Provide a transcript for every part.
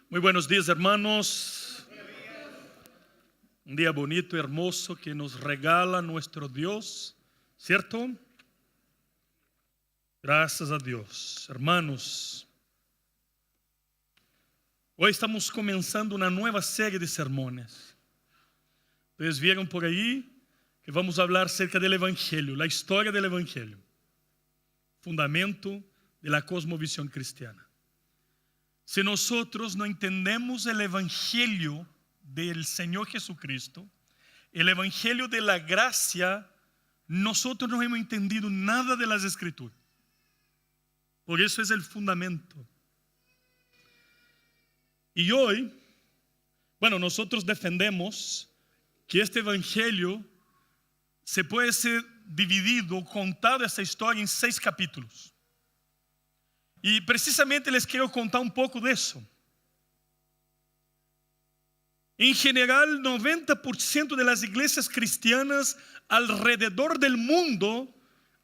Muy buenos días, hermanos. Un día bonito, hermoso que nos regala nuestro Dios, ¿cierto? Gracias a Dios. Hermanos, hoy estamos comenzando una nueva serie de sermones. Ustedes vieron por ahí que vamos a hablar acerca del Evangelio, la historia del Evangelio, fundamento de la cosmovisión cristiana. Si nosotros no entendemos el Evangelio del Señor Jesucristo, el Evangelio de la gracia, nosotros no hemos entendido nada de las Escrituras. Por eso es el fundamento. Y hoy, nosotros defendemos que este Evangelio se puede ser dividido, contado essa historia en 6 capítulos. E precisamente les quero contar um pouco disso. Em geral, 90% das igrejas cristianas alrededor del mundo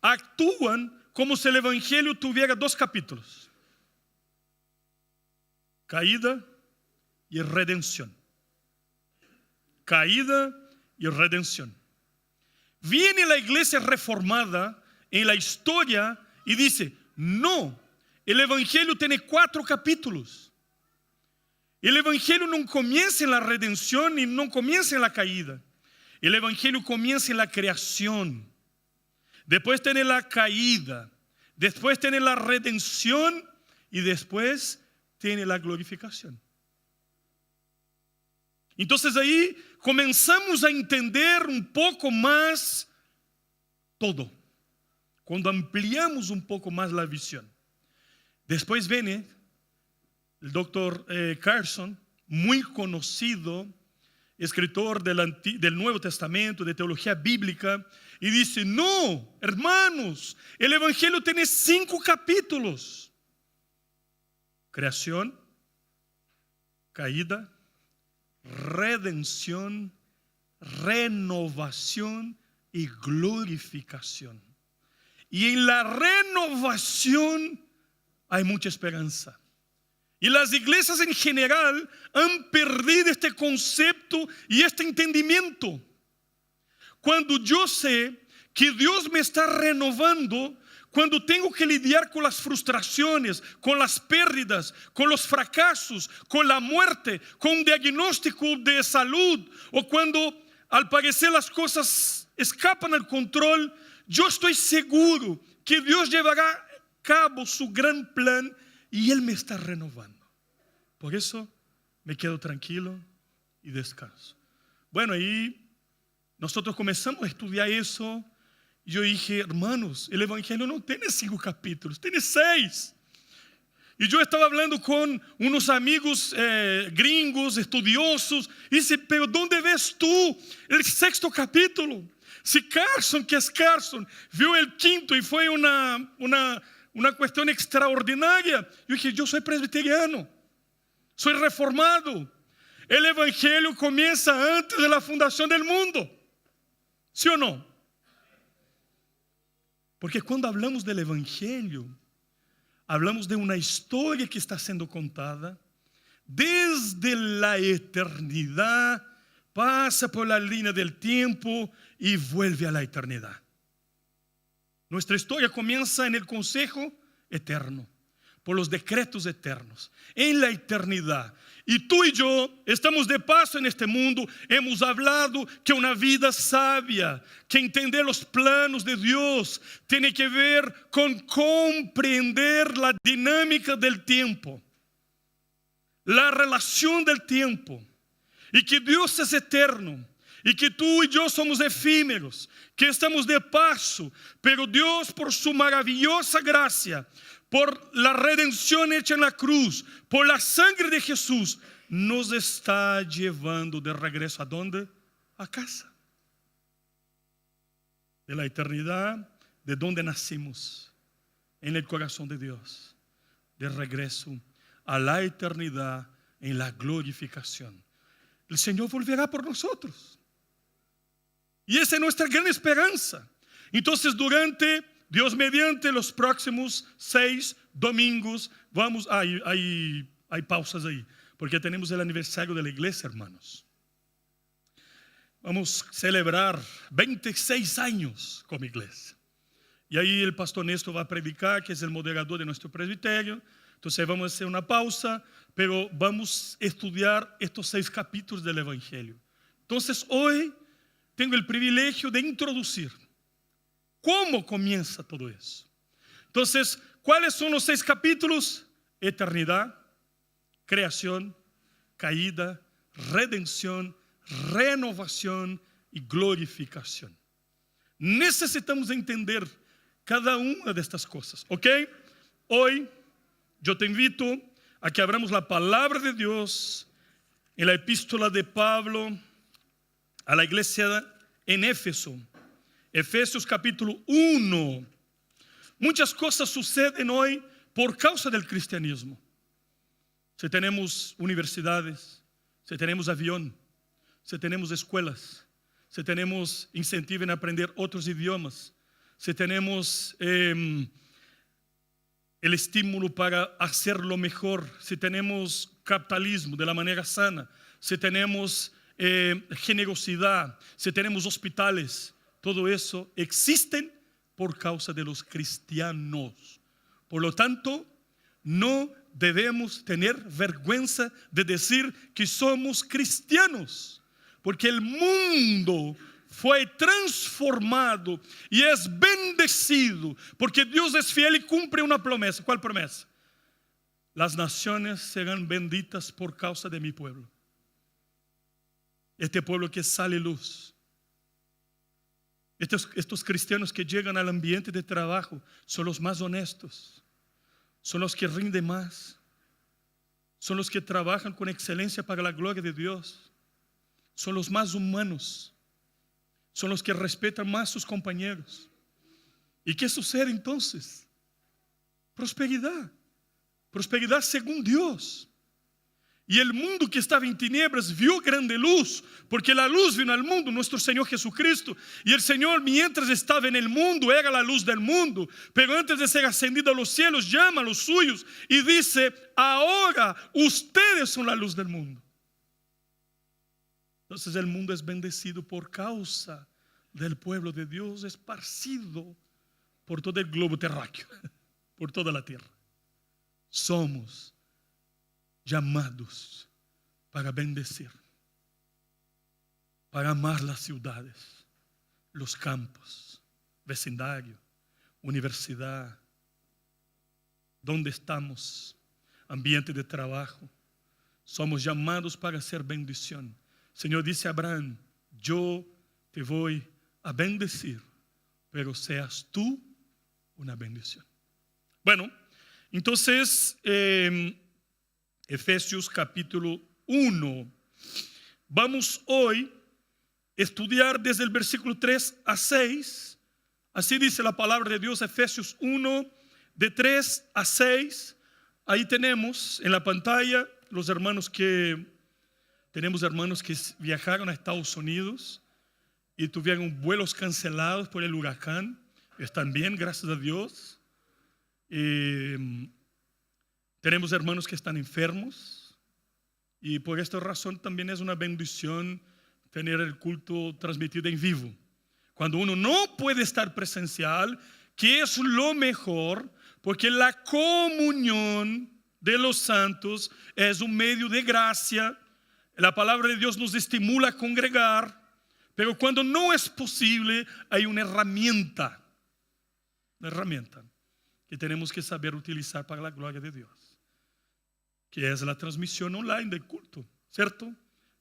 actúan como se o evangelho tuviera 2 capítulos: caída e redenção. Caída e redenção. Viene a igreja reformada em la história e diz: não. El Evangelio tiene 4 capítulos. El Evangelio no comienza en la redención y no comienza en la caída. El Evangelio comienza en la creación. Después tiene la caída. Después tiene la redención y después tiene la glorificación. Entonces ahí comenzamos a entender un poco más todo. Cuando ampliamos un poco más la visión. Después viene el doctor Carson, muy conocido, escritor del Nuevo Testamento, de teología bíblica, y dice: no, hermanos, el Evangelio tiene 5 capítulos: creación, caída, redención, renovación y glorificación. Y en la renovación hay mucha esperanza. Y las iglesias en general han perdido este concepto y este entendimiento. Cuando yo sé que Dios me está renovando, cuando tengo que lidiar con las frustraciones, con las pérdidas, con los fracasos, con la muerte, con un diagnóstico de salud, o cuando al parecer las cosas escapan al control, yo estoy seguro que Dios llevará cabo su gran plan y Él me está renovando. Por eso me quedo tranquilo y descanso. Ahí nosotros comenzamos a estudiar eso y yo dije: hermanos, el Evangelio no tiene 5 capítulos, tiene 6. Y yo estaba hablando con unos amigos gringos, estudiosos, y dice: pero ¿dónde ves tú el 6º capítulo? Si Carson, que es Carson, vio el 5º y fue una cuestión extraordinaria. Yo dije: yo soy presbiteriano, soy reformado. El Evangelio comienza antes de la fundación del mundo. ¿Sí o no? Porque cuando hablamos del Evangelio, hablamos de una historia que está siendo contada desde la eternidad, pasa por la línea del tiempo y vuelve a la eternidad. Nuestra historia comienza en el consejo eterno, por los decretos eternos, en la eternidad. Y tú y yo estamos de paso en este mundo. Hemos hablado que una vida sabia, que entender los planos de Dios, tiene que ver con comprender la dinámica del tiempo, la relación del tiempo, y que Dios es eterno. Y que tú y yo somos efímeros, que estamos de paso, pero Dios, por su maravillosa gracia, por la redención hecha en la cruz, por la sangre de Jesús, nos está llevando de regreso ¿a dónde? A casa. De la eternidad, de donde nacimos, en el corazón de Dios, de regreso a la eternidad, en la glorificación. El Señor volverá por nosotros. Y esa es nuestra gran esperanza. Entonces, durante, Dios mediante, los próximos 6 domingos, hay pausas ahí. porque tenemos el aniversario de la iglesia, hermanos. Vamos a celebrar 26 años como iglesia. Y ahí el pastor Néstor va a predicar, que es el moderador de nuestro presbiterio. Entonces vamos a hacer una pausa, pero vamos a estudiar estos 6 capítulos del Evangelio. Entonces hoy tengo el privilegio de introducir cómo comienza todo eso. Entonces, ¿cuáles son los 6 capítulos? Eternidad, creación, caída, redención, renovación y glorificación. Necesitamos entender cada una de estas cosas, ¿ok? Hoy yo te invito a que abramos la palabra de Dios en la epístola de Pablo a la iglesia en Éfeso. Efesios capítulo 1. Muchas cosas suceden hoy por causa del cristianismo. Si tenemos universidades, si tenemos avión, si tenemos escuelas, si tenemos incentivo en aprender otros idiomas, si tenemos el estímulo para hacerlo mejor, si tenemos capitalismo de la manera sana, si tenemos generosidad, si tenemos hospitales, todo eso existen por causa de los cristianos. Por lo tanto, no debemos tener vergüenza de decir que somos cristianos, porque el mundo fue transformado y es bendecido, porque Dios es fiel y cumple una promesa. ¿Cuál promesa? Las naciones serán benditas por causa de mi pueblo. Este pueblo que sale luz. Estos cristianos que llegan al ambiente de trabajo son los más honestos, son los que rinden más, son los que trabajan con excelencia para la gloria de Dios, son los más humanos, son los que respetan más a sus compañeros. ¿Y qué sucede entonces? Prosperidad, prosperidad según Dios. Y el mundo que estaba en tinieblas vio grande luz, porque la luz vino al mundo, nuestro Señor Jesucristo. Y el Señor, mientras estaba en el mundo, era la luz del mundo. Pero antes de ser ascendido a los cielos, llama a los suyos y dice: ahora ustedes son la luz del mundo. Entonces el mundo es bendecido por causa del pueblo de Dios esparcido por todo el globo terráqueo, por toda la tierra. Somos llamados para bendecir, para amar las ciudades, los campos, vecindario, universidad, donde estamos, ambiente de trabajo. Somos llamados para ser bendición. El Señor dice a Abraham: yo te voy a bendecir, pero seas tú una bendición. Bueno, entonces Efesios capítulo 1. Vamos hoy a estudiar desde el versículo 3 a 6. Así dice la palabra de Dios, Efesios 1, de 3 a 6. Ahí tenemos en la pantalla los hermanos que... Tenemos hermanos que viajaron a Estados Unidos y tuvieron vuelos cancelados por el huracán. Están bien, gracias a Dios. Tenemos hermanos que están enfermos y por esta razón también es una bendición tener el culto transmitido en vivo. Cuando uno no puede estar presencial, que es lo mejor, porque la comunión de los santos es un medio de gracia. La palabra de Dios nos estimula a congregar, pero cuando no es posible hay una herramienta que tenemos que saber utilizar para la gloria de Dios, que es la transmisión online del culto, ¿cierto?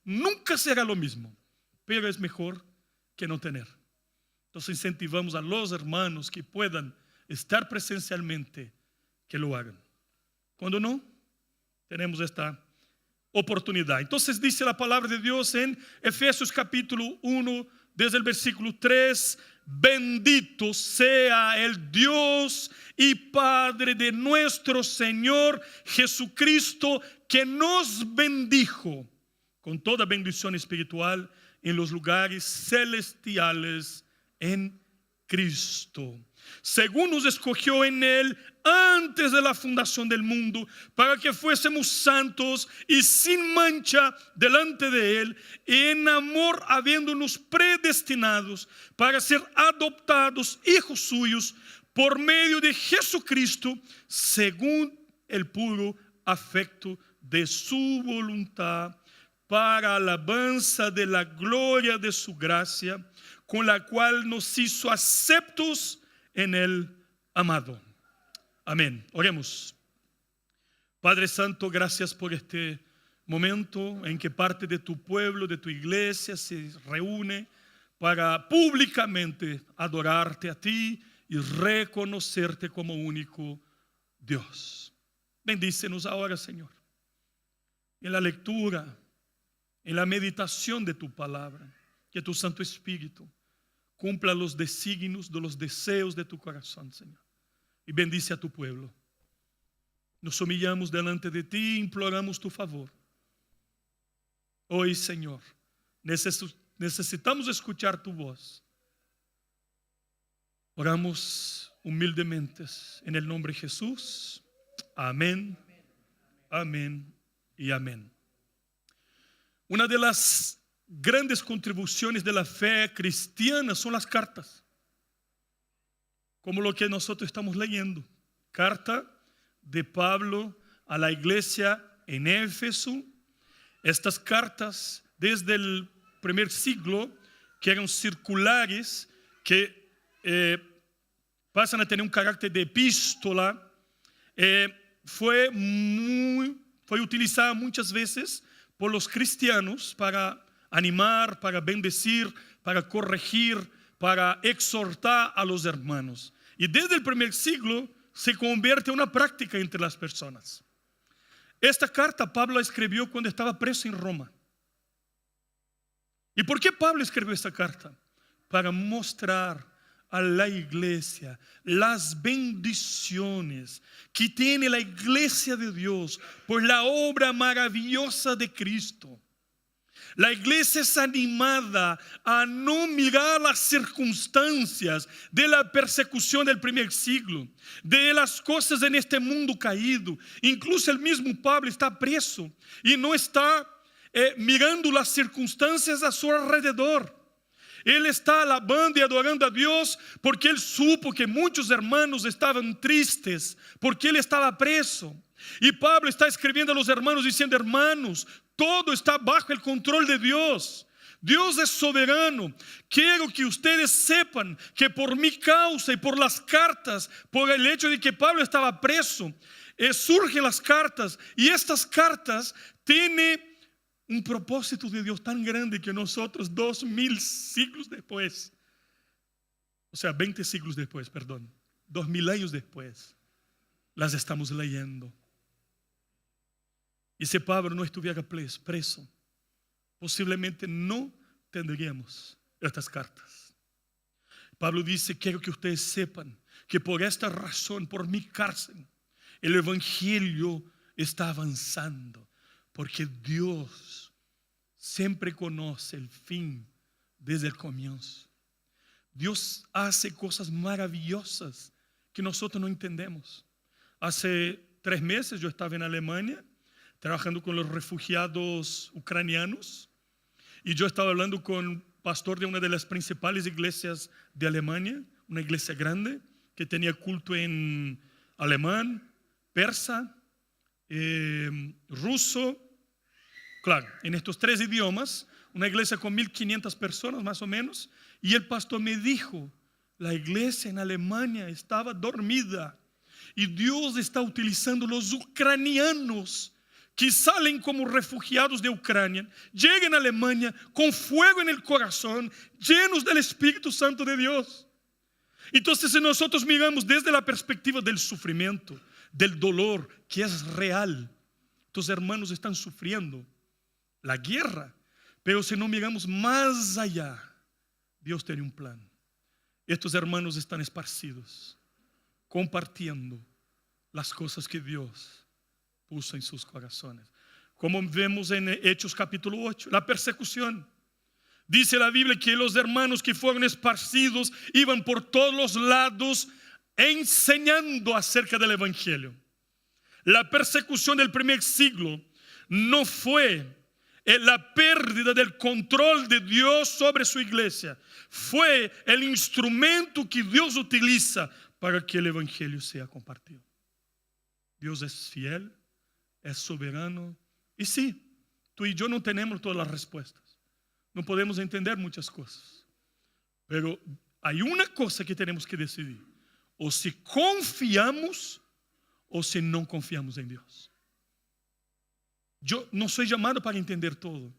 Nunca será lo mismo, pero es mejor que no tener. Entonces incentivamos a los hermanos que puedan estar presencialmente, que lo hagan. Cuando no, tenemos esta oportunidad. Entonces dice la palabra de Dios en Efesios capítulo 1, desde el versículo 3: bendito sea el Dios y Padre de nuestro Señor Jesucristo, que nos bendijo con toda bendición espiritual en los lugares celestiales en Cristo. según nos escogió en Él antes de la fundación del mundo, para que fuésemos santos y sin mancha delante de Él, y en amor habiéndonos predestinados para ser adoptados hijos suyos por medio de Jesucristo, según el puro afecto de su voluntad, para alabanza de la gloria de su gracia, con la cual nos hizo aceptos en el amado. Amén. Oremos. Padre Santo, gracias por este momento en que parte de tu pueblo, de tu iglesia, se reúne para públicamente adorarte a ti y reconocerte como único Dios. Bendícenos ahora, Señor, en la lectura, en la meditación de tu palabra, que tu Santo Espíritu cumpla los designios de los deseos de tu corazón, Señor, y bendice a tu pueblo. Nos humillamos delante de ti e imploramos tu favor. Hoy, Señor, necesitamos escuchar tu voz. Oramos humildemente en el nombre de Jesús. Amén, amén y amén. Una de las grandes contribuciones de la fe cristiana son las cartas, como lo que nosotros estamos leyendo. Carta de Pablo a la iglesia en Éfeso. Estas cartas desde el primer siglo, que eran circulares, que pasan a tener un carácter de epístola, fue utilizada muchas veces por los cristianos para animar, para bendecir, para corregir, para exhortar a los hermanos. Y desde el primer siglo se convierte en una práctica entre las personas. Esta carta Pablo la escribió cuando estaba preso en Roma. ¿Y por qué Pablo escribió esta carta? Para mostrar a la iglesia las bendiciones que tiene la iglesia de Dios por la obra maravillosa de Cristo. La iglesia es animada a no mirar las circunstancias de la persecución del primer siglo, de las cosas en este mundo caído. Incluso el mismo Pablo está preso y no está mirando las circunstancias a su alrededor. Él está alabando y adorando a Dios porque él supo que muchos hermanos estaban tristes porque él estaba preso. Y Pablo está escribiendo a los hermanos diciendo: hermanos, todo está bajo el control de Dios. Dios es soberano. Quiero que ustedes sepan que por mi causa y por las cartas, por el hecho de que Pablo estaba preso, surgen las cartas. Y estas cartas tienen un propósito de Dios tan grande que nosotros 2000 siglos después, o sea 20 siglos después, perdón, 2000 años después, las estamos leyendo. Y si Pablo no estuviera preso, posiblemente no tendríamos estas cartas. Pablo dice: quiero que ustedes sepan que por esta razón, por mi cárcel, el evangelio está avanzando, porque Dios siempre conoce el fin desde el comienzo. Dios hace cosas maravillosas que nosotros no entendemos. Hace 3 meses yo estaba en Alemania trabajando con los refugiados ucranianos, y yo estaba hablando con un pastor de una de las principales iglesias de Alemania, una iglesia grande que tenía culto en alemán, persa, ruso, claro, en estos 3 idiomas, una iglesia con 1500 personas más o menos. Y el pastor me dijo: la iglesia en Alemania estaba dormida y Dios está utilizando los ucranianos que salen como refugiados de Ucrania, llegan a Alemania con fuego en el corazón, llenos del Espíritu Santo de Dios. Entonces, si nosotros miramos desde la perspectiva del sufrimiento, del dolor, que es real, estos hermanos están sufriendo la guerra, pero si no miramos más allá, Dios tiene un plan. Estos hermanos están esparcidos, compartiendo las cosas que Dios puso en sus corazones. Como vemos en Hechos capítulo 8, la persecución. Dice la Biblia que los hermanos que fueron esparcidos iban por todos los lados enseñando acerca del Evangelio. La persecución del primer siglo no fue la pérdida del control de Dios sobre su iglesia. Fue el instrumento que Dios utiliza para que el Evangelio sea compartido. Dios es fiel, es soberano. Y sí, tú y yo no tenemos todas las respuestas. No podemos entender muchas cosas. Pero hay una cosa que tenemos que decidir. O si confiamos o si no confiamos en Dios. Yo no soy llamado para entender todo.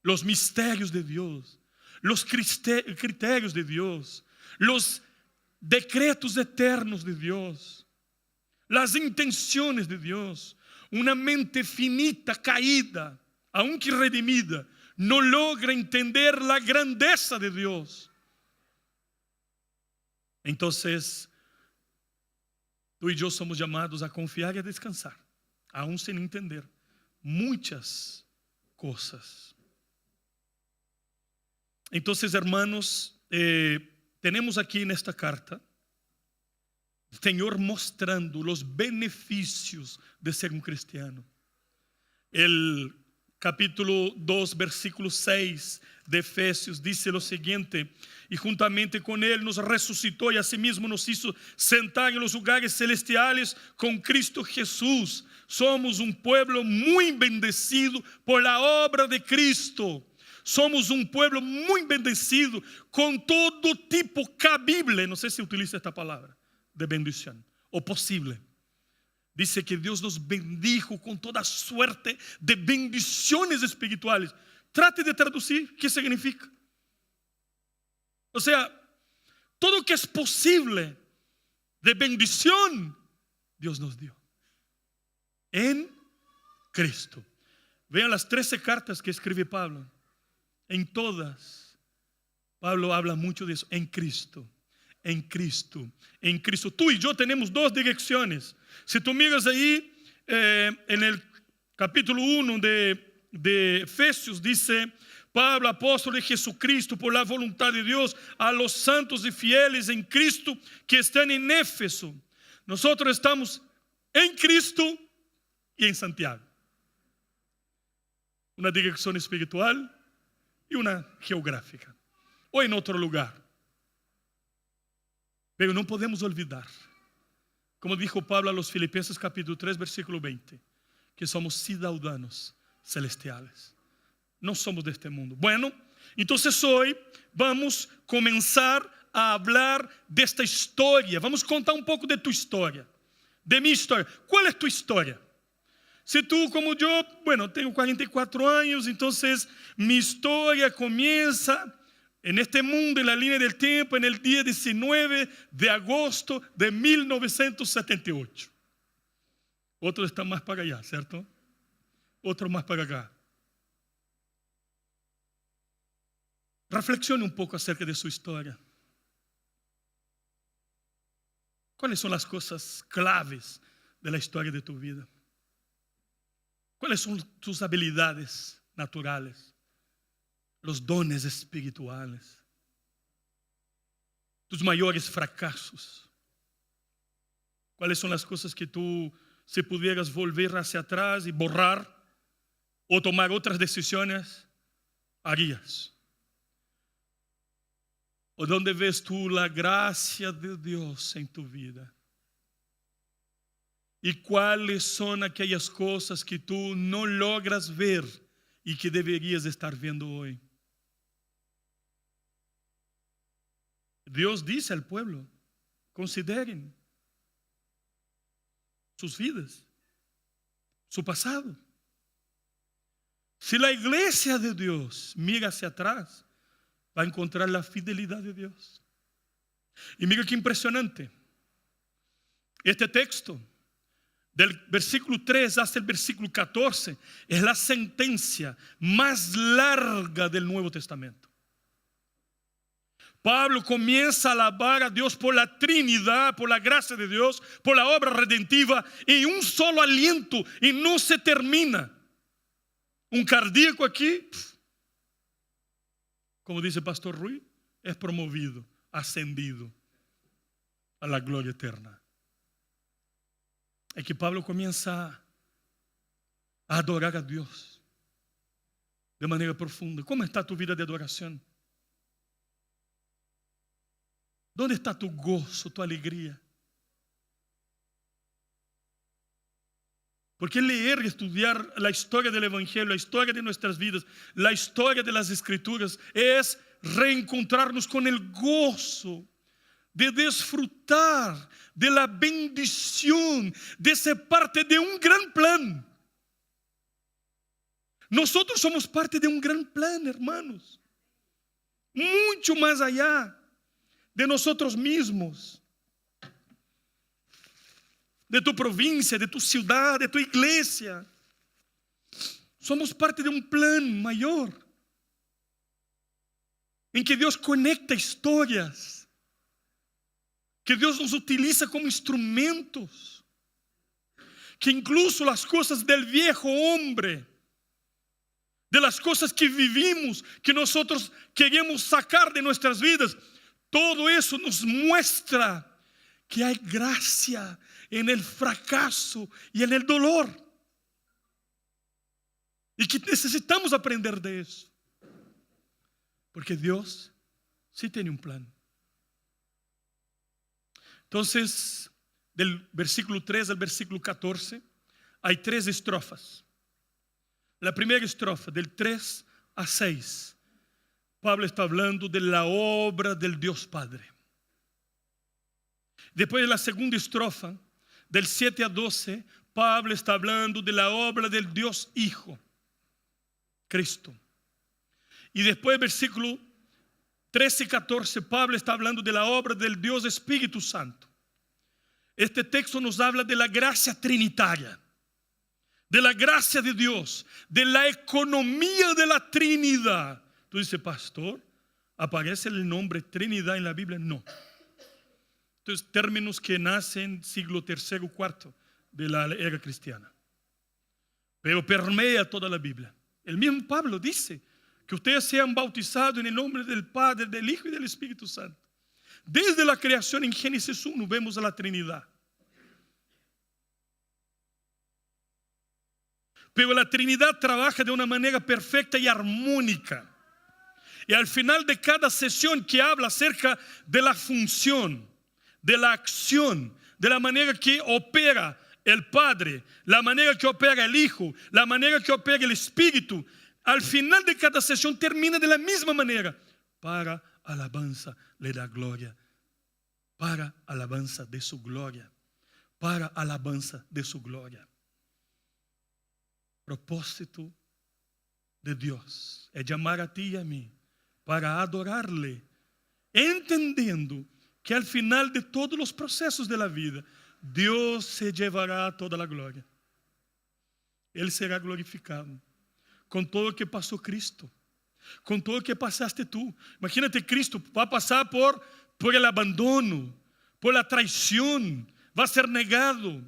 Los misterios de Dios, los criterios de Dios, los decretos eternos de Dios, las intenciones de Dios. Una mente finita, caída, aunque redimida, no logra entender la grandeza de Dios. Entonces, tú y yo somos llamados a confiar y a descansar, aún sin entender muchas cosas. Entonces, hermanos, tenemos aquí en esta carta el Señor mostrando los beneficios de ser un cristiano. El capítulo 2, versículo 6 de Efesios dice lo siguiente: y juntamente con Él nos resucitó y asimismo nos hizo sentar en los lugares celestiales con Cristo Jesús. Somos un pueblo muy bendecido por la obra de Cristo. Somos un pueblo muy bendecido con todo tipo cabible, no sé si utiliza esta palabra, de bendición o posible. Dice que Dios nos bendijo con toda suerte de bendiciones espirituales. Trate de traducir qué significa. O sea, todo que es posible de bendición, Dios nos dio en Cristo. Vean las 13 cartas que escribe Pablo. En todas, Pablo habla mucho de eso, en Cristo. En Cristo, en Cristo. Tú y yo tenemos dos direcciones. Si tú miras ahí en el capítulo 1 de Efesios, dice: Pablo, apóstolo de Jesucristo, por la voluntad de Dios, a los santos y fieles en Cristo que están en Éfeso. Nosotros estamos en Cristo y en Santiago. Una dirección espiritual y una geográfica. O en otro lugar. Pero no podemos olvidar, como dijo Pablo a los Filipenses capítulo 3, versículo 20, que somos ciudadanos celestiales. No somos de este mundo. Bueno, entonces hoy vamos a comenzar a hablar de esta historia. Vamos a contar un poco de tu historia, de mi historia. ¿Cuál es tu historia? Si tú como yo, bueno, tengo 44 años, entonces mi historia comienza en este mundo, en la línea del tiempo, en el día 19 de agosto de 1978. Otro está más para allá, ¿cierto? Otro más para acá. Reflexione un poco acerca de su historia. ¿Cuáles son las cosas claves de la historia de tu vida? ¿Cuáles son tus habilidades naturales? Los dones espirituales, tus mayores fracasos. ¿Cuáles son las cosas que tú, si pudieras volver hacia atrás y borrar o tomar otras decisiones, harías? ¿O dónde ves tú la gracia de Dios en tu vida? ¿Y cuáles son aquellas cosas que tú no logras ver y que deberías estar viendo hoy? Dios dice al pueblo: consideren sus vidas, su pasado. Si la iglesia de Dios mira hacia atrás, va a encontrar la fidelidad de Dios. Y mira qué impresionante. Este texto, del versículo 3 hasta el versículo 14, es la sentencia más larga del Nuevo Testamento. Pablo comienza a alabar a Dios por la Trinidad, por la gracia de Dios, por la obra redentiva, en un solo aliento, y no se termina. Un cardíaco aquí, como dice Pastor Rui, es promovido, ascendido a la gloria eterna. Es que Pablo comienza a adorar a Dios de manera profunda. ¿Cómo está tu vida de adoración? ¿Dónde está tu gozo, tu alegría? Porque leer y estudiar la historia del Evangelio, la historia de nuestras vidas, la historia de las Escrituras, es reencontrarnos con el gozo de disfrutar de la bendición de ser parte de un gran plan. Nosotros somos parte de un gran plan, hermanos, mucho más allá de nosotros mismos, de tu provincia, de tu ciudad, de tu iglesia. Somos parte de un plan mayor, en que Dios conecta historias, que Dios nos utiliza como instrumentos, que incluso las cosas del viejo hombre, de las cosas que vivimos, que nosotros queremos sacar de nuestras vidas, todo eso nos muestra que hay gracia en el fracaso y en el dolor, y que necesitamos aprender de eso, porque Dios sí tiene un plan. Entonces, del versículo 3 al versículo 14, hay 3 estrofas. La primera estrofa, del 3 a 6, Pablo está hablando de la obra del Dios Padre. Después de la segunda estrofa, del 7 a 12, Pablo está hablando de la obra del Dios Hijo, Cristo. Y después del versículo 13 y 14, Pablo está hablando de la obra del Dios Espíritu Santo. Este texto nos habla de la gracia trinitaria, de la gracia de Dios, de la economía de la Trinidad. Tú dices, pastor, ¿aparece el nombre Trinidad en la Biblia? No. Entonces, términos que nacen siglo III o IV de la era cristiana, pero permea toda la Biblia. El mismo Pablo dice que ustedes sean bautizados en el nombre del Padre, del Hijo y del Espíritu Santo. Desde la creación en Génesis 1 vemos a la Trinidad. Pero la Trinidad trabaja de una manera perfecta y armónica. Y al final de cada sesión que habla acerca de la función, de la acción, de la manera que opera el Padre, la manera que opera el Hijo, la manera que opera el Espíritu, al final de cada sesión termina de la misma manera. Para alabanza le da gloria, para alabanza de su gloria, para alabanza de su gloria. Propósito de Dios es llamar a ti y a mí para adorarle, entendiendo que al final de todos los procesos de la vida, Dios se llevará toda la gloria. Él será glorificado con todo lo que pasó Cristo, con todo lo que pasaste tú. Imagínate, Cristo va a pasar por el abandono, por la traición, va a ser negado,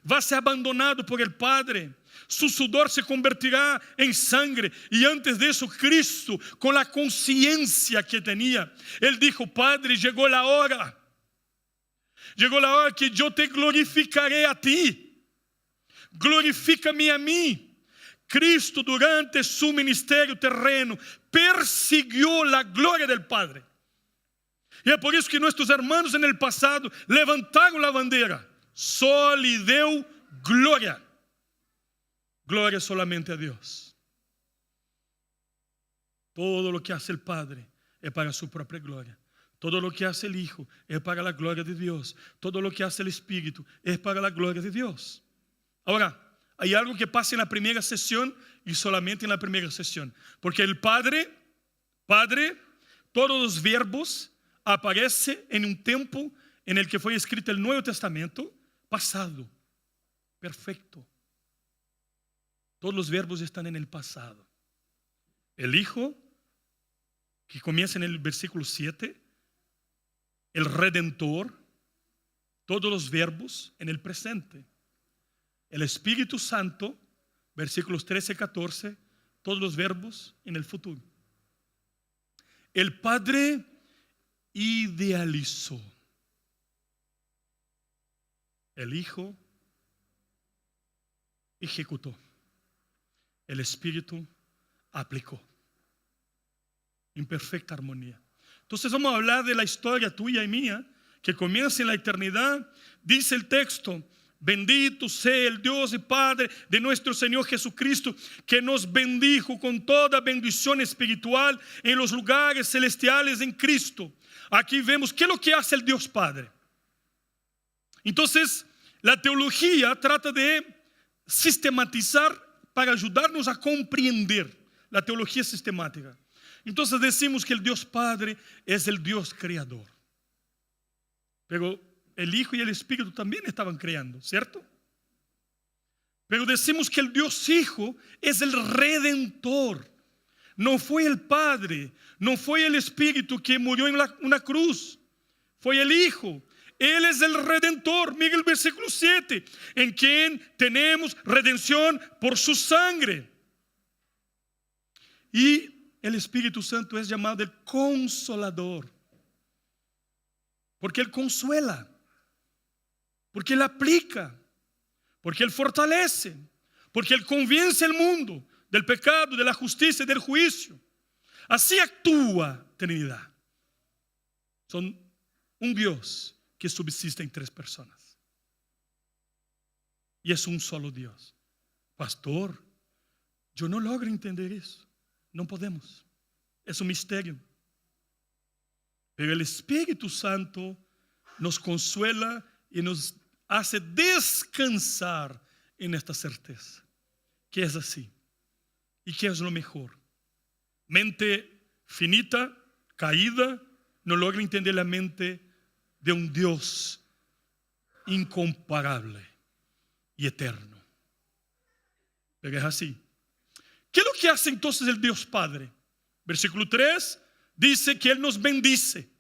va a ser abandonado por el Padre. Su sudor se convertirá en sangre. Y antes de eso, Cristo, con la conciencia que tenía, Él dijo, Padre, llegó la hora que yo te glorificaré a ti. Glorifícame a mí. Cristo, durante su ministerio terreno, persiguió la gloria del Padre. Y es por eso que nuestros hermanos en el pasado levantaron la bandera. Só lhe deu gloria. Gloria solamente a Dios. Todo lo que hace el Padre es para su propia gloria. Todo lo que hace el Hijo es para la gloria de Dios. Todo lo que hace el Espíritu es para la gloria de Dios. Ahora, hay algo que pasa en la primera sesión y solamente en la primera sesión. Porque el Padre, todos los verbos aparecen en un tiempo en el que fue escrito el Nuevo Testamento, pasado, perfecto. Todos los verbos están en el pasado. El Hijo, que comienza en el versículo 7, el Redentor, todos los verbos en el presente. El Espíritu Santo, versículos 13 y 14, todos los verbos en el futuro. El Padre idealizó. El Hijo ejecutó. El Espíritu aplicó. En perfecta armonía. Entonces vamos a hablar de la historia tuya y mía, que comienza en la eternidad. Dice el texto: bendito sea el Dios y Padre de nuestro Señor Jesucristo, que nos bendijo con toda bendición espiritual en los lugares celestiales en Cristo. Aquí vemos qué es lo que hace el Dios Padre. Entonces, la teología trata de sistematizar para ayudarnos a comprender la teología sistemática. Entonces decimos que el Dios Padre es el Dios creador. Pero el Hijo y el Espíritu también estaban creando, ¿cierto? Pero decimos que el Dios Hijo es el Redentor. No fue el Padre, no fue el Espíritu que murió en una cruz. Fue el Hijo. Él es el Redentor. Mira el versículo 7. En quien tenemos redención por su sangre. Y el Espíritu Santo es llamado el Consolador. Porque Él consuela. Porque Él aplica. Porque Él fortalece. Porque Él convence al mundo del pecado, de la justicia y del juicio. Así actúa Trinidad. Son un Dios que subsiste en tres personas. Y es un solo Dios. Pastor, yo no logro entender eso. No podemos. Es un misterio. Pero el Espíritu Santo nos consuela y nos hace descansar en esta certeza. Que es así. Y que es lo mejor. Mente finita, caída, no logra entender la mente de un Dios incomparable y eterno. Pero es así. ¿Qué es lo que hace entonces el Dios Padre? Versículo 3 dice que Él nos bendice.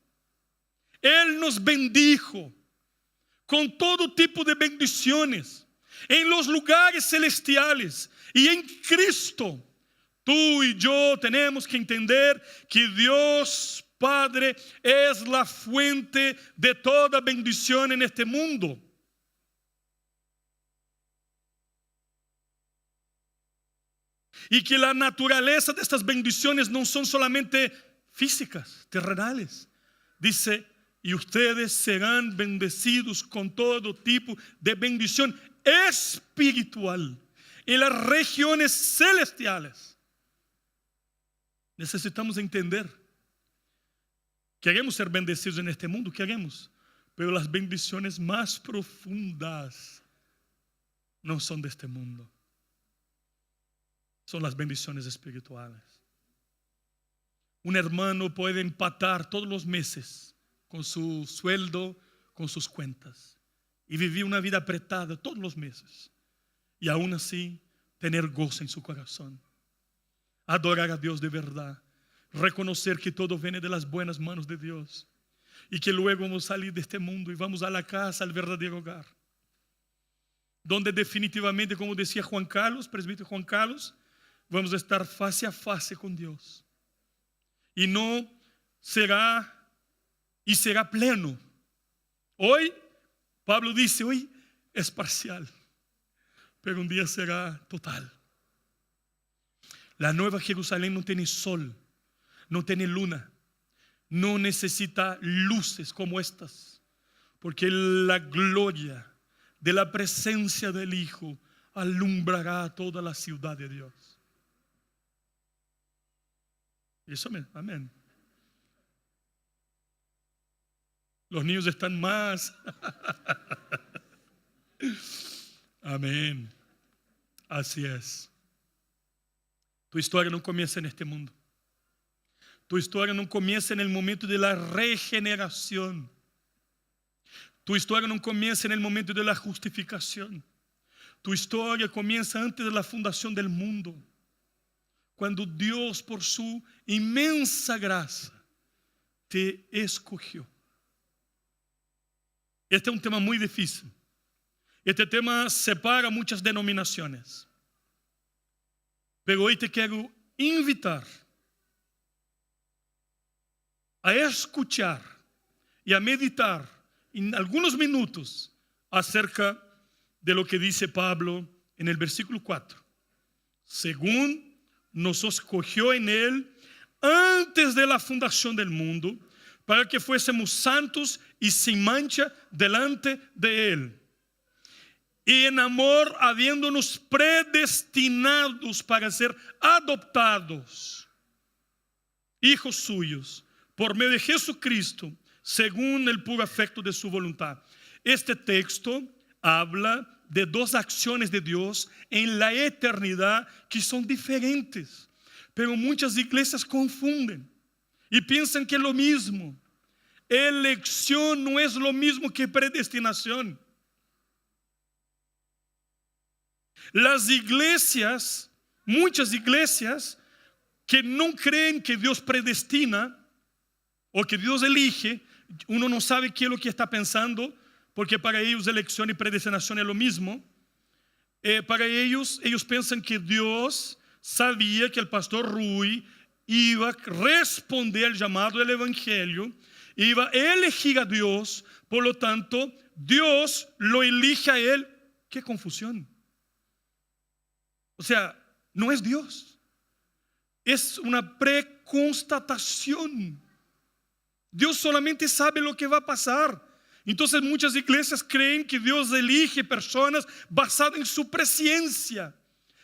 Él nos bendijo con todo tipo de bendiciones en los lugares celestiales y en Cristo. Tú y yo tenemos que entender que Dios Padre es la fuente de toda bendición en este mundo. Y que la naturaleza de estas bendiciones no son solamente físicas, terrenales. Dice, y ustedes serán bendecidos con todo tipo de bendición espiritual en las regiones celestiales. Necesitamos entender. Queremos ser bendecidos en este mundo, queremos. Pero las bendiciones más profundas no son de este mundo. Son las bendiciones espirituales. Un hermano puede empatar todos los meses con su sueldo, con sus cuentas. Y vivir una vida apretada todos los meses. Y aún así tener gozo en su corazón. Adorar a Dios de verdad. Reconocer que todo viene de las buenas manos de Dios. Y que luego vamos a salir de este mundo y vamos a la casa, al verdadero hogar. Donde definitivamente, como decía Juan Carlos, presbítero Juan Carlos, vamos a estar face a face con Dios. Y no será, y será pleno. Hoy, Pablo dice, hoy es parcial. Pero un día será total. La nueva Jerusalén no tiene sol, no tiene luna, no necesita luces como estas, porque la gloria de la presencia del Hijo alumbrará toda la ciudad de Dios. Eso, amén. Los niños están más. Amén. Así es. Tu historia no comienza en este mundo. Tu historia no comienza en el momento de la regeneración. Tu historia no comienza en el momento de la justificación. Tu historia comienza antes de la fundación del mundo. Cuando Dios, por su inmensa gracia, te escogió. Este es un tema muy difícil. Este tema separa muchas denominaciones. Pero hoy te quiero invitar a escuchar y a meditar en algunos minutos acerca de lo que dice Pablo en el versículo 4. Según nos escogió en él antes de la fundación del mundo, para que fuésemos santos y sin mancha delante de él. Y en amor, habiéndonos predestinados para ser adoptados, hijos suyos, por medio de Jesucristo, según el puro afecto de su voluntad. Este texto habla de dos acciones de Dios en la eternidad que son diferentes, pero muchas iglesias confunden y piensan que es lo mismo. Elección no es lo mismo que predestinación. Las iglesias, muchas iglesias que no creen que Dios predestina o que Dios elige, uno no sabe qué es lo que está pensando, porque para ellos elección y predestinación es lo mismo. Para ellos piensan que Dios sabía que el pastor Rui iba a responder al llamado del evangelio, iba a elegir a Dios, por lo tanto Dios lo elige a él. ¡Qué confusión! O sea, no es Dios, es una preconstatación. Dios solamente sabe lo que va a pasar. Entonces muchas iglesias creen que Dios elige personas basadas en su presencia,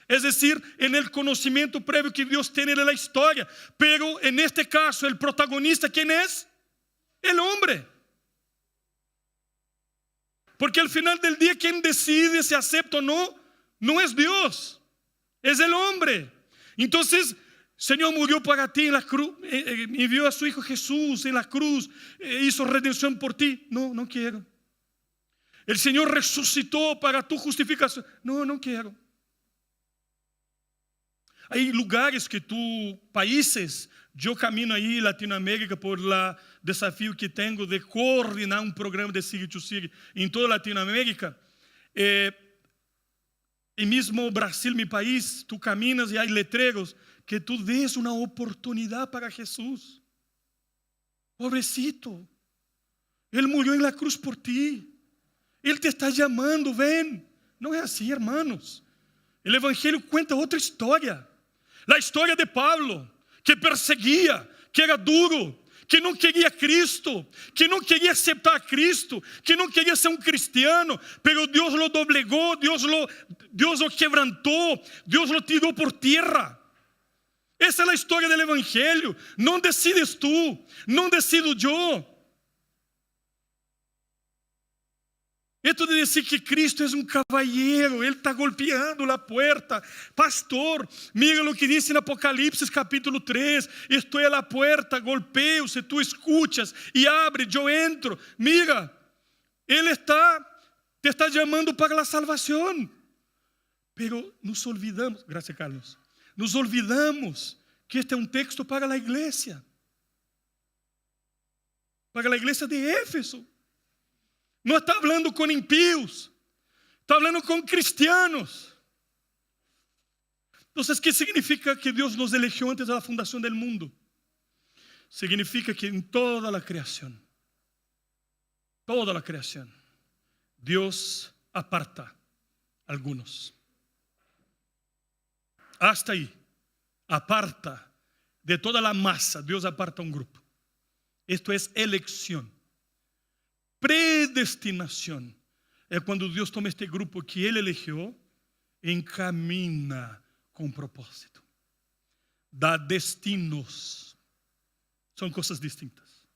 es decir, en el conocimiento previo que Dios tiene de la historia. Pero en este caso el protagonista, ¿quién es? El hombre. Porque al final del día quien decide si acepta o no, no es Dios, es el hombre. Entonces, Señor murió para ti en la cruz, envió a su Hijo Jesús en la cruz, hizo redención por ti. No, no quiero. El Señor resucitó para tu justificación. No, no quiero. Hay lugares que países, yo camino ahí en Latinoamérica por el desafío que tengo de coordinar un programa de City to City en toda Latinoamérica. Y mismo Brasil, mi país, tú caminas y hay letreros que tú des una oportunidad para Jesús. Pobrecito, Él murió en la cruz por ti. Él te está llamando, ven. No es así, hermanos. El Evangelio cuenta otra historia. La historia de Pablo, que perseguía, que era duro, que no quería a Cristo, que no quería aceptar a Cristo, que no quería ser un cristiano, pero Dios lo doblegó, Dios lo quebrantó, Dios lo tiró por tierra. Esa es la historia del Evangelio. No decides tú, no decido yo. Esto de decir que Cristo es un caballero, Él está golpeando la puerta. Pastor, mira lo que dice en Apocalipsis capítulo 3. Estoy a la puerta, golpeo, si tú escuchas y abre, yo entro. Mira, Él te está llamando para la salvación. Pero nos olvidamos, gracias Carlos, nos olvidamos que este es un texto para la iglesia. Para la iglesia de Éfeso. No está hablando con impíos, está hablando con cristianos. Entonces, ¿qué significa que Dios nos eligió antes de la fundación del mundo? Significa que en toda la creación, Dios aparta algunos. Hasta ahí, aparta de toda la masa, Dios aparta un grupo. Esto es elección. Predestinación es cuando Dios toma este grupo que Él eligió, encamina con propósito, da destinos. Son cosas distintas.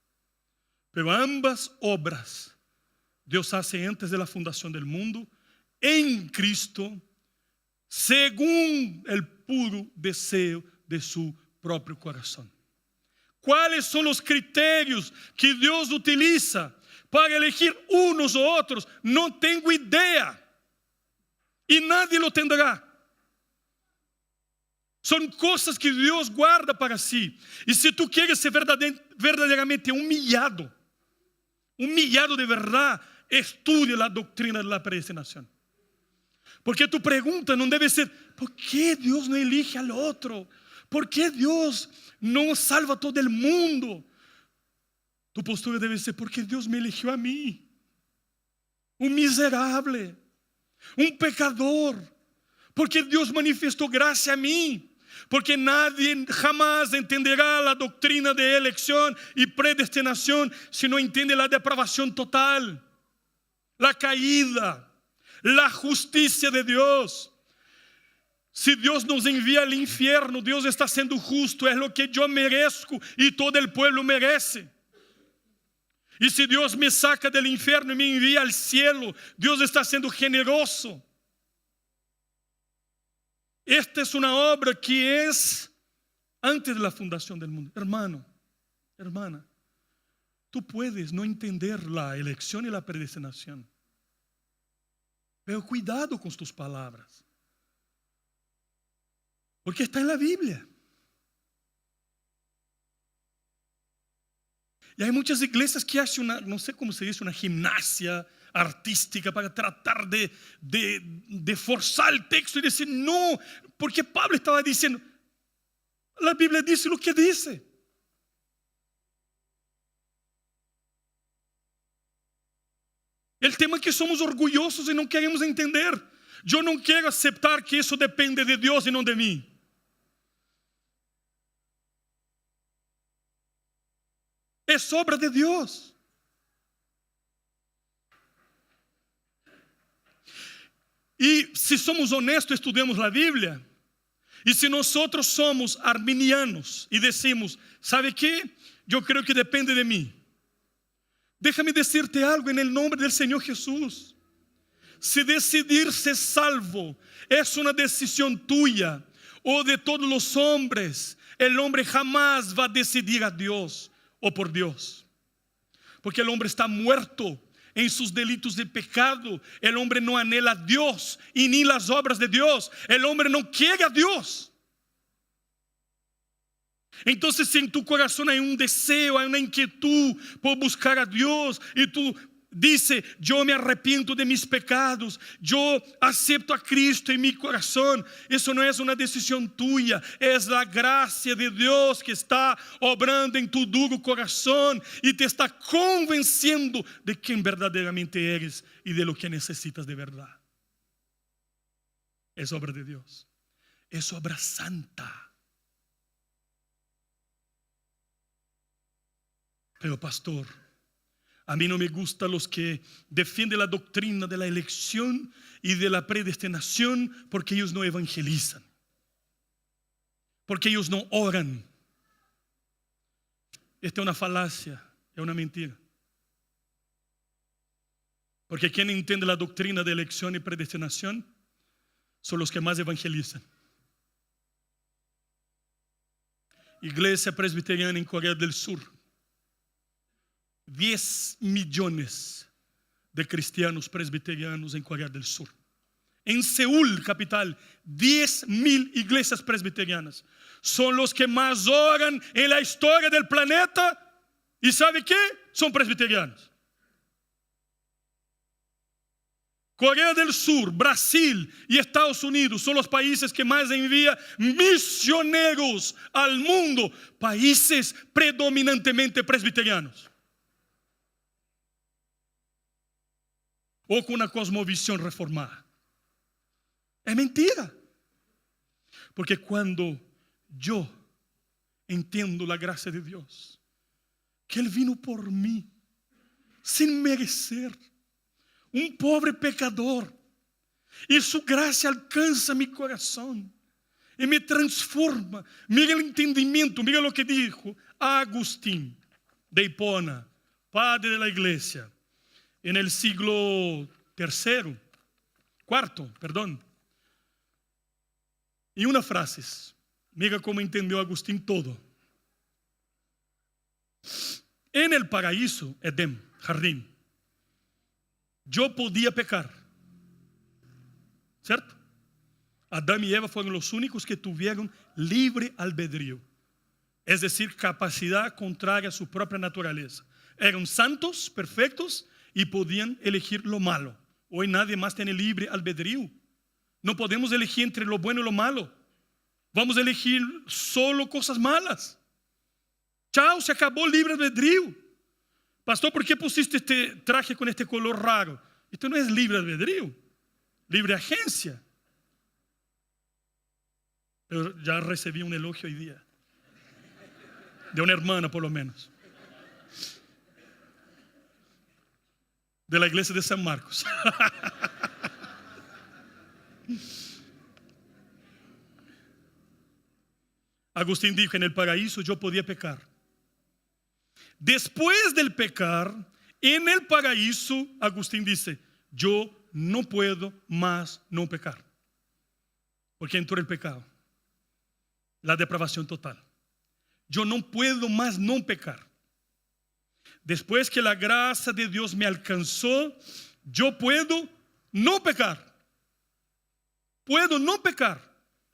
Pero ambas obras Dios hace antes de la fundación del mundo en Cristo, según el puro deseo de su propio corazón. ¿Cuáles son los criterios que Dios utiliza para elegir unos u otros? No tengo idea. Y nadie lo tendrá. Son cosas que Dios guarda para sí. Y si tú quieres ser verdaderamente humillado de verdad, estudia la doctrina de la predestinación. Porque tu pregunta no debe ser, ¿por qué Dios no elige al otro? ¿Por qué Dios no salva a todo el mundo? Tu postura debe ser: porque Dios me eligió a mí, un miserable, un pecador, porque Dios manifestó gracia a mí. Porque nadie jamás entenderá la doctrina de elección y predestinación si no entiende la depravación total, la caída, la justicia de Dios. Si Dios nos envía al infierno, Dios está siendo justo, es lo que yo merezco y todo el pueblo merece. Y si Dios me saca del infierno y me envía al cielo, Dios está siendo generoso. Esta es una obra que es antes de la fundación del mundo. Hermano, hermana, tú puedes no entender la elección y la predestinación, pero cuidado con tus palabras, porque está en la Biblia. Y hay muchas iglesias que hacen una, no sé cómo se dice, una gimnasia artística para tratar de forzar el texto y decir no, porque Pablo estaba diciendo, la Biblia dice lo que dice. El tema es que somos orgullosos y no queremos entender. Yo no quiero aceptar que eso depende de Dios y no de mí. Es obra de Dios. Y si somos honestos, estudiamos la Biblia. Y si nosotros somos arminianos y decimos, ¿sabe qué? Yo creo que depende de mí. Déjame decirte algo en el nombre del Señor Jesús. Si decidir ser salvo es una decisión tuya o de todos los hombres, el hombre jamás va a decidir a Dios o por Dios. Porque el hombre está muerto en sus delitos de pecado. El hombre no anhela a Dios y ni las obras de Dios. El hombre no quiere a Dios. Entonces, si en tu corazón hay un deseo, hay una inquietud por buscar a Dios, y tú dices, yo me arrepiento de mis pecados, yo acepto a Cristo en mi corazón, eso no es una decisión tuya, es la gracia de Dios que está obrando en tu duro corazón y te está convenciendo de quién verdaderamente eres y de lo que necesitas de verdad. Es obra de Dios, es obra santa. Pero pastor, a mí no me gustan los que defienden la doctrina de la elección y de la predestinación porque ellos no evangelizan, porque ellos no oran. Esta es una falacia, es una mentira. Porque quien entiende la doctrina de elección y predestinación son los que más evangelizan. Iglesia Presbiteriana en Corea del Sur. 10 millones de cristianos presbiterianos en Corea del Sur. En Seúl, capital, 10,000 iglesias presbiterianas. Son los que más oran en la historia del planeta. ¿Y sabe qué? Son presbiterianos. Corea del Sur, Brasil y Estados Unidos son los países que más envían misioneros al mundo. Países predominantemente presbiterianos. O con una cosmovisión reformada. Es mentira. Porque cuando yo entiendo la gracia de Dios, que Él vino por mí, sin merecer, un pobre pecador, y su gracia alcanza mi corazón, y me transforma. Mira el entendimiento, mira lo que dijo Agustín de Hipona, padre de la iglesia, en el siglo cuarto, perdón. Y una frase, mira cómo entendió Agustín todo. En el paraíso, Edén, jardín, yo podía pecar, ¿cierto? Adán y Eva fueron los únicos que tuvieron libre albedrío, es decir, capacidad contraria a su propia naturaleza. Eran santos, perfectos, y podían elegir lo malo. Hoy nadie más tiene libre albedrío. No podemos elegir entre lo bueno y lo malo. Vamos a elegir solo cosas malas. Chao, se acabó el libre albedrío. Pastor, ¿por qué pusiste este traje con este color raro? Esto no es libre albedrío, libre agencia. Pero ya recibí un elogio hoy día. De una hermana por lo menos. De la iglesia de San Marcos. Agustín dijo, en el paraíso yo podía pecar. Después del pecar, en el paraíso, Agustín dice, yo no puedo más no pecar. Porque entró el pecado, la depravación total. Yo no puedo más no pecar. Después que la gracia de Dios me alcanzó, yo puedo no pecar. Puedo no pecar.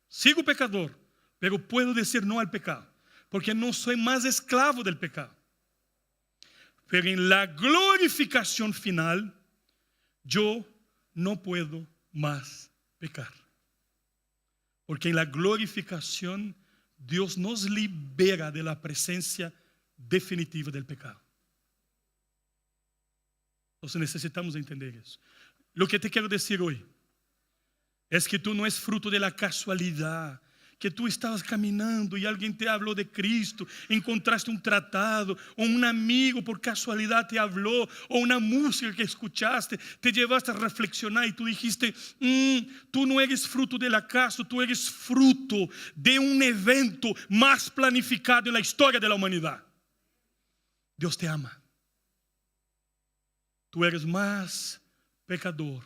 Sigo pecador, pero puedo decir no al pecado, porque no soy más esclavo del pecado. Pero en la glorificación final, yo no puedo más pecar. Porque en la glorificación, Dios nos libera de la presencia definitiva del pecado. Entonces necesitamos entender eso. Lo que te quiero decir hoy es que tú no es fruto de la casualidad, que tú estabas caminando y alguien te habló de Cristo, encontraste un tratado o un amigo por casualidad te habló, o una música que escuchaste, te llevaste a reflexionar y tú dijiste, tú no eres fruto del acaso, tú eres fruto de un evento más planificado en la historia de la humanidad. Dios te ama. Tú eres más pecador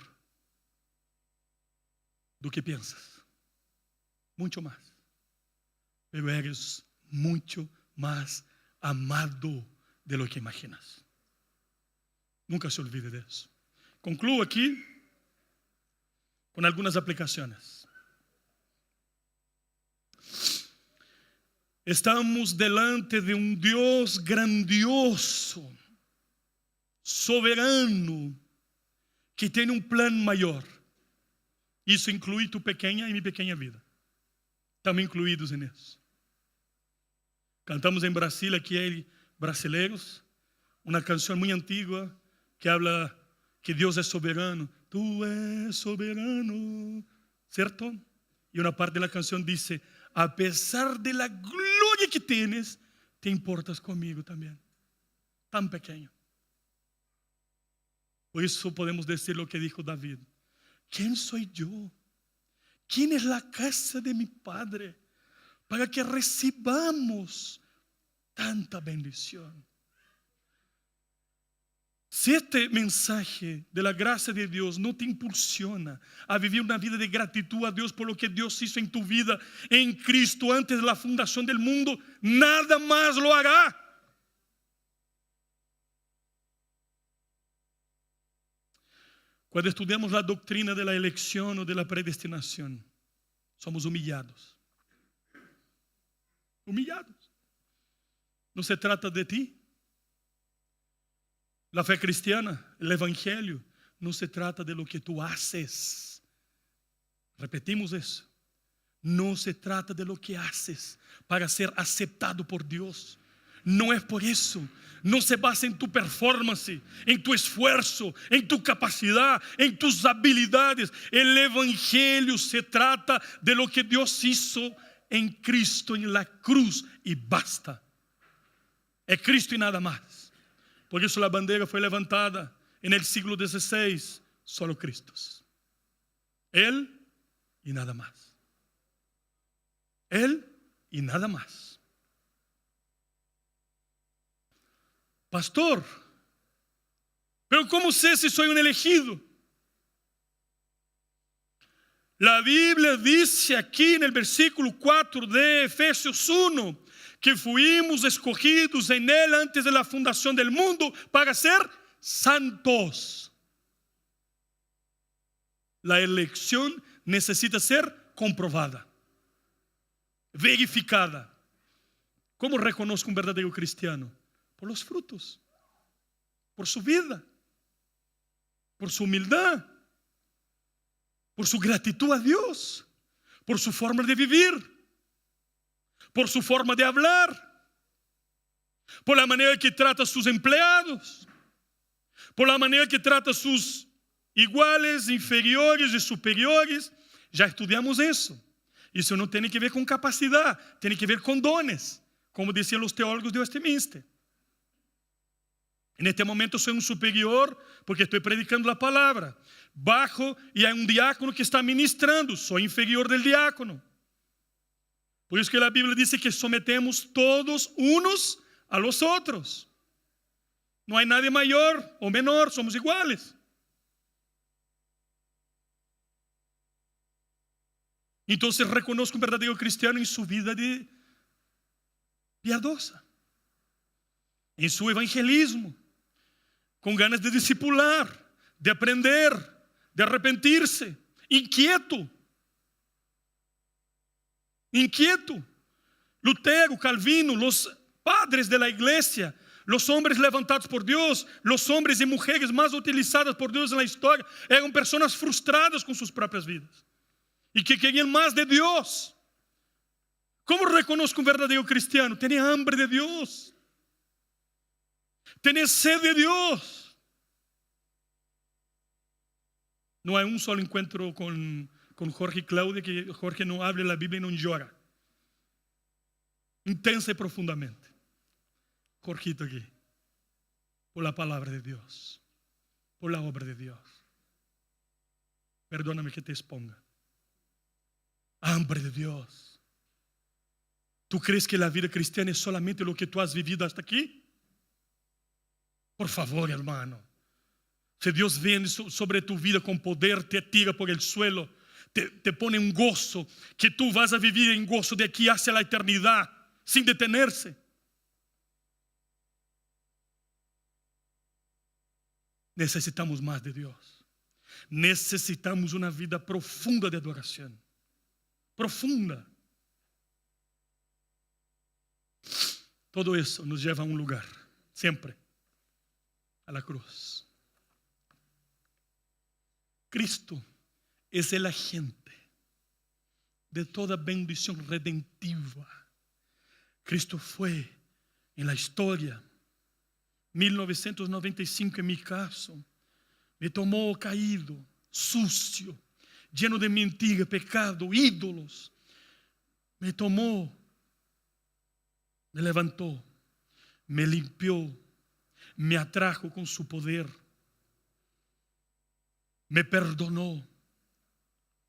do que piensas. Mucho más. Pero eres mucho más amado de lo que imaginas. Nunca se olvide de eso. Concluo aquí con algunas aplicaciones. Estamos delante de un Dios grandioso, soberano, que tiene un plan mayor. Isso inclui tu pequena e minha pequena vida. Estamos incluídos nisso. Cantamos em Brasília, aqui é brasileiros, uma canção muito antiga que habla que Deus é soberano. Tu és soberano, certo? E uma parte da canção diz: a pesar de la glória que tienes, te importas comigo também. Tão pequeno. Por isso podemos dizer o que dijo David: ¿Quién soy yo? ¿Quién es la casa de mi Padre para que recibamos tanta bendición? Si este mensaje de la gracia de Dios no te impulsiona a vivir una vida de gratitud a Dios por lo que Dios hizo en tu vida en Cristo antes de la fundación del mundo, nada más lo hará. Cuando estudiamos la doctrina de la elección o de la predestinación, somos humillados. Humillados. No se trata de ti. La fe cristiana, el evangelio, no se trata de lo que tú haces. Repetimos eso. No se trata de lo que haces para ser aceptado por Dios. No es por eso. No se basa en tu performance, en tu esfuerzo, en tu capacidad, en tus habilidades. El evangelio se trata de lo que Dios hizo en Cristo, en la cruz, y basta. Es Cristo y nada más. Por eso la bandera fue levantada en el siglo XVI, solo Cristo. Él y nada más. Él y nada más. Pastor, pero ¿cómo sé si soy un elegido? La Biblia dice aquí en el versículo 4 de Efesios 1 que fuimos escogidos en Él antes de la fundación del mundo para ser santos. La elección necesita ser comprobada, verificada. ¿Cómo reconozco un verdadero cristiano? Por los frutos, por su vida, por su humildad, por su gratitud a Dios, por su forma de vivir, por su forma de hablar, por la manera que trata a sus empleados, por la manera que trata a sus iguales, inferiores y superiores. Já estudamos isso. Isso não tem que ver com capacidade, tem que ver com dones, como diziam os teólogos de Westminster. En este momento soy un superior porque estoy predicando la palabra. Bajo y hay un diácono que está ministrando. Soy inferior del diácono. Por eso que la Biblia dice que sometemos todos unos a los otros. No hay nadie mayor o menor, somos iguales. Entonces reconozco un verdadero cristiano en su vida de piadosa, en su evangelismo, con ganas de discipular, de aprender, de arrepentirse, inquieto. Lutero, Calvino, los padres de la iglesia, los hombres levantados por Dios, los hombres y mujeres más utilizadas por Dios en la historia, eran personas frustradas con sus propias vidas y que querían más de Dios. ¿Cómo reconozco un verdadero cristiano? Tenía hambre de Dios. Tenía sed de Dios. No hay un solo encuentro con Jorge y Claudia que Jorge no hable la Biblia y no llora. Intensa y profundamente. Jorgito aquí. Por la palabra de Dios. Por la obra de Dios. Perdóname que te exponga. Hambre de Dios. ¿Tú crees que la vida cristiana es solamente lo que tú has vivido hasta aquí? Por favor, hermano. Si Dios viene sobre tu vida con poder, te tira por el suelo, te pone un gozo, que tú vas a vivir en gozo de aquí hacia la eternidad, sin detenerse. Necesitamos más de Dios. Necesitamos una vida profunda de adoración. Profunda. Todo eso nos lleva a un lugar, siempre, a la cruz. Cristo es el agente de toda bendición redentiva. Cristo fue en la historia, 1995 en mi caso, me tomó caído, sucio, lleno de mentira, pecado, ídolos. Me tomó, me levantó, me limpió, me atrajo con su poder, me perdonó,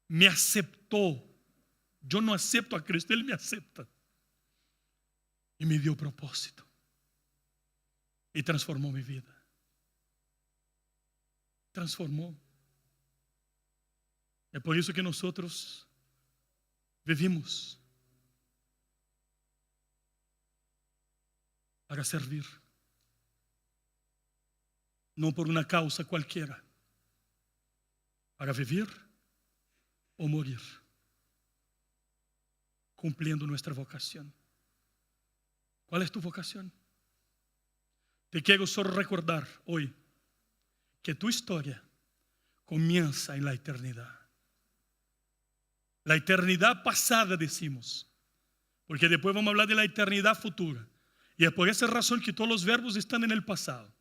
me aceptó. Yo no acepto a Cristo, Él me acepta. Y me dio propósito. Y transformó mi vida. Transformó. Es por eso que nosotros vivimos para servir. No por una causa cualquiera. Para vivir o morir, cumpliendo nuestra vocación. ¿Cuál es tu vocación? Te quiero solo recordar hoy que tu historia comienza en la eternidad. La eternidad pasada decimos, porque después vamos a hablar de la eternidad futura. Y es por esa razón que todos los verbos están en el pasado.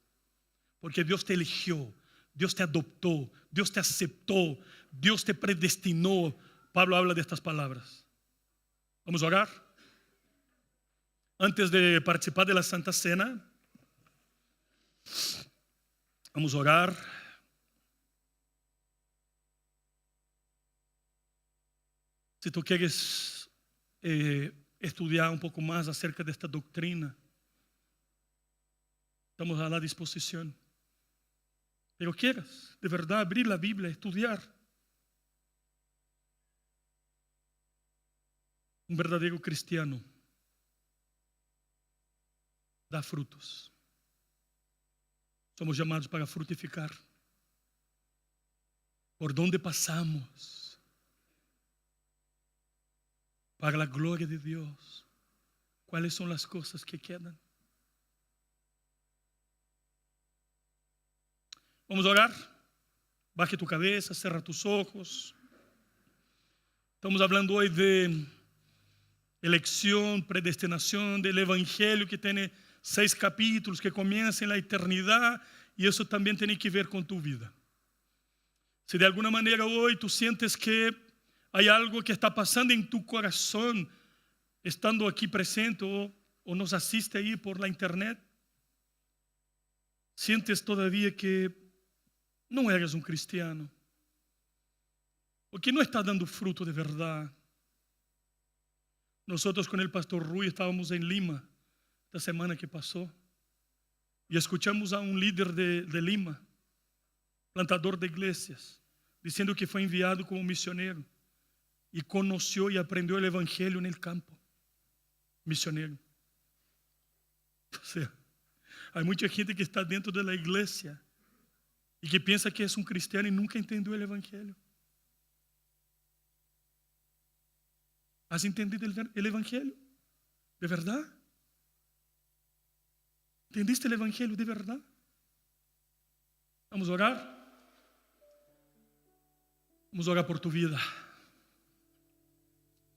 Porque Dios te eligió, Dios te adoptó, Dios te aceptó, Dios te predestinó. Pablo habla de estas palabras. Vamos a orar. Antes de participar de la Santa Cena, vamos a orar. Si tú quieres estudiar un poco más acerca de esta doctrina, estamos a la disposición. Pero quieras de verdad abrir la Biblia, estudiar. Un verdadero cristiano da frutos. Somos llamados para frutificar. Por donde pasamos, para la gloria de Dios, ¿cuáles son las cosas que quedan? Vamos a orar. Baje tu cabeza, cierra tus ojos. Estamos hablando hoy de elección, predestinación, del evangelio que tiene 6 capítulos que comienzan en la eternidad, y eso también tiene que ver con tu vida. Si de alguna manera hoy tú sientes que hay algo que está pasando en tu corazón, estando aquí presente o nos asiste ahí por la internet, sientes todavía que no eres un cristiano, o que no está dando fruto de verdad. Nosotros con el pastor Rui estábamos en Lima la semana que pasó y escuchamos a un líder de Lima, plantador de iglesias, diciendo que fue enviado como misionero y conoció y aprendió el evangelio en el campo. Misionero. O sea, hay mucha gente que está dentro de la iglesia y que piensa que es un cristiano y nunca entendió el evangelio. ¿Has entendido el evangelio? ¿De verdad? ¿Entendiste el evangelio de verdad? Vamos a orar. Vamos a orar por tu vida.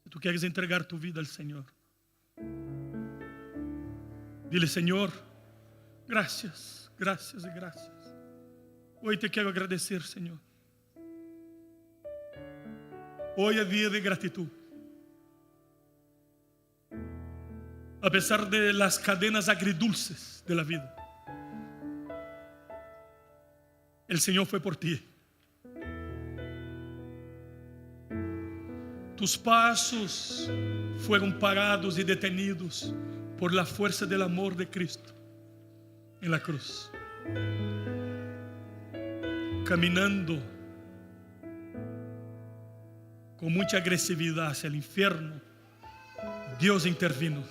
Si tú quieres entregar tu vida al Señor, dile: Señor, gracias, gracias y gracias. Hoy te quiero agradecer, Señor. Hoy es día de gratitud. A pesar de las cadenas agridulces de la vida, el Señor fue por ti. Tus pasos fueron parados y detenidos por la fuerza del amor de Cristo en la cruz. Caminando con mucha agresividad hacia el infierno, Dios intervino.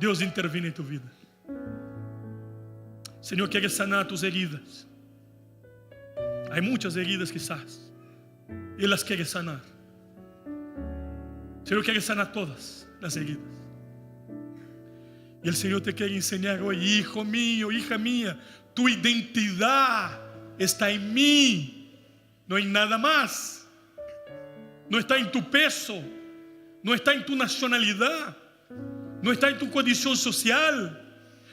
Dios intervino en tu vida. Señor, quiere sanar tus heridas. Hay muchas heridas quizás, y las quiere sanar. Señor, quiere sanar todas las heridas. Y el Señor te quiere enseñar hoy: hijo mío, hija mía, tu identidad está en mí, no en nada más. No está en tu peso, no está en tu nacionalidad, no está en tu condición social,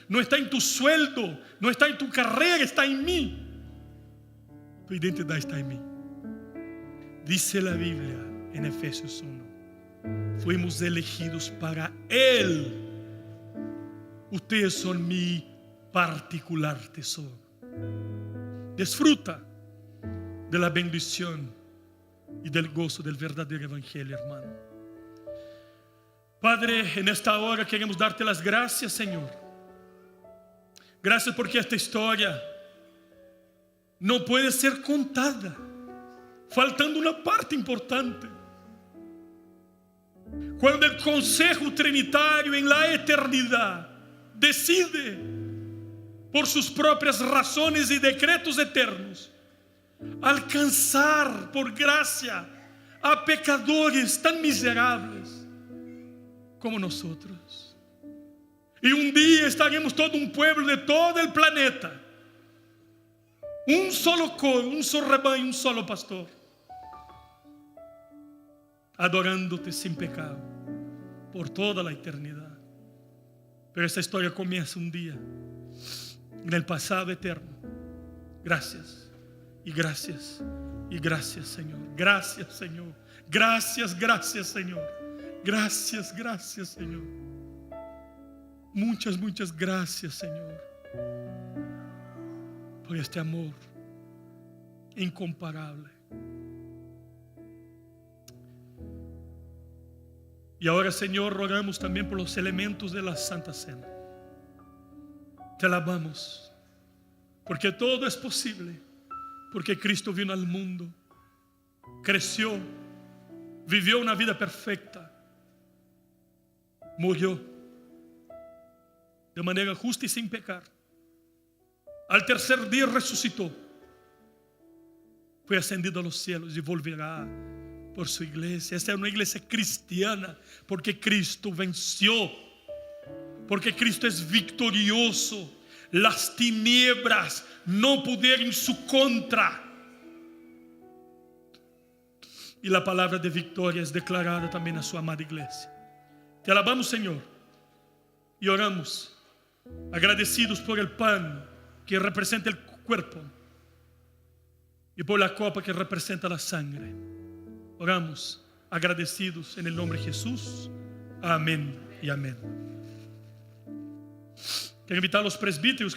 no está en tu sueldo, no está en tu carrera, está en mí. Tu identidad está en mí. Dice la Biblia en Efesios 1: fuimos elegidos para Él. Ustedes son mi particular tesoro. Disfruta de la bendición y del gozo del verdadero evangelio, hermano. Padre, en esta hora queremos darte las gracias, Señor. Gracias porque esta historia no puede ser contada, faltando una parte importante. Cuando el Consejo Trinitario en la eternidad decide, por sus propias razones y decretos eternos, alcanzar por gracia a pecadores tan miserables como nosotros. Y un día estaremos todo un pueblo de todo el planeta, un solo coro, un solo rebaño, un solo pastor, adorándote sin pecado por toda la eternidad. Pero esta historia comienza un día en el pasado eterno. Gracias y gracias y gracias, Señor. Gracias, Señor. Gracias, gracias, Señor. Gracias, gracias, Señor. Muchas, muchas gracias, Señor, por este amor incomparable. Y ahora, Señor, rogamos también por los elementos de la Santa Cena. Te alabamos, porque todo es posible, porque Cristo vino al mundo, creció, vivió una vida perfecta, murió de manera justa y sin pecar. Al tercer día resucitó, fue ascendido a los cielos y volverá por su iglesia. Esta es una iglesia cristiana, porque Cristo venció, porque Cristo es victorioso. Las tinieblas no pudieron en su contra. Y la palabra de victoria es declarada también a su amada iglesia. Te alabamos, Señor, y oramos, agradecidos por el pan que representa el cuerpo y por la copa que representa la sangre. Oramos agradecidos en el nombre de Jesús. Amén y amén. Quero invitar a los presbíteros